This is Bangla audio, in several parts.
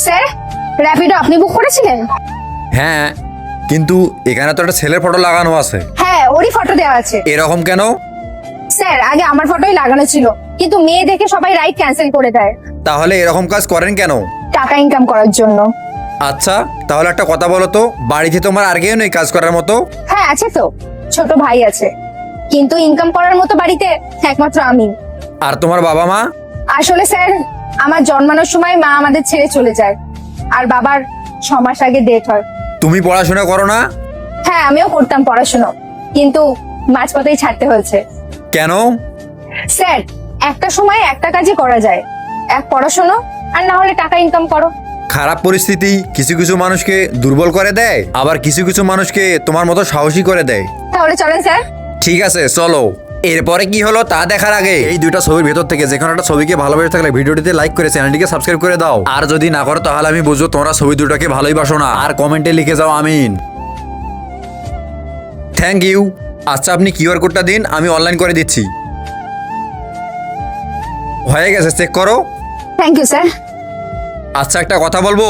স্যার, র্যাপিডো আপনি বুক করেছিলেন? হ্যাঁ, কিন্তু এখানে তো একটা ছেলের ফটো লাগানো আছে। হ্যাঁ, ওরই ফটো দেওয়া আছে। এরকম কেন? স্যার, আগে আমার ফটোই লাগানো ছিল, কিন্তু মেয়ে দেখে সবাই রাইড ক্যান্সেল করে দেয়। তাহলে এরকম কাজ করেন কেন? টাকা ইনকাম করার জন্য। আচ্ছা, তাহলে একটা কথা বলো তো, বাড়িতে তোমার আর কেউ নেই কাজ করার মতো? হ্যাঁ আছে তো, ছোট ভাই আছে, কিন্তু ইনকাম করার মতো বাড়িতে একমাত্র আমি। আর তোমার বাবা মা? আসলে স্যার, আমার জন্মানোর সময় মা আমাদের ছেড়ে চলে যায়, আর বাবার 6 মাস আগে ডেথ হয়। তুমি পড়াশোনা করো না? হ্যাঁ, আমিও করতাম পড়াশোনা, কিন্তু মাঝপথেই ছাড়তে হয়েছে। কেন? স্যার, একটা সময় একটা কাজই করা যায়, এক পড়াশোনা, আর না হলে টাকা ইনকাম করো। খারাপ পরিস্থিতি কিছু কিছু মানুষকে দুর্বল করে দেয়, আবার কিছু কিছু মানুষকে তোমার মতো সাহসী করে দেয়। তাহলে চলেন স্যার। ঠিক আছে, চলো। এরপরে কি হলো তা দেখার আগে এই দুইটা ছবির ভেতর থেকে যে কোনো একটা ছবিকে ভালোবেসে থাকলে ভিডিওটিতে লাইক করে চ্যানেলটিকে সাবস্ক্রাইব করে দাও। আর যদি না করো তাহলে আমি বুঝবো তোমরা ছবি দুটোকে ভালোই বাসো না। আর কমেন্টে লিখে যাও আমিন। Thank you. আচ্ছা, আপনি কিউআর কোডটা দিন, আমি অনলাইন করে দিচ্ছি। হয়ে গেছে, চেক করো। Thank you sir. আচ্ছা, একটা কথা বলবো,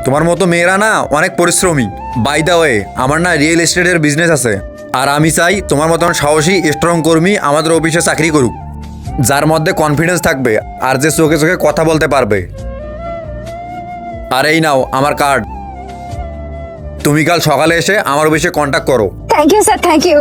তোমার মতো মেয়েরা না অনেক পরিশ্রমী। বাই দা ওয়ে, আমার না রিয়েল এস্টেটের বিজনেস আছে, আর আমি চাই তোমার মতন সাহসী স্ট্রং কর্মী আমাদের অফিসে চাকরি করুক, যার মধ্যে কনফিডেন্স থাকবে আর যে চোখে চোখে কথা বলতে পারবে। আর এই নাও আমার কার্ড, তুমি কাল সকালে এসে আমার অফিসে কন্ট্যাক্ট করো। Thank you sir, thank you.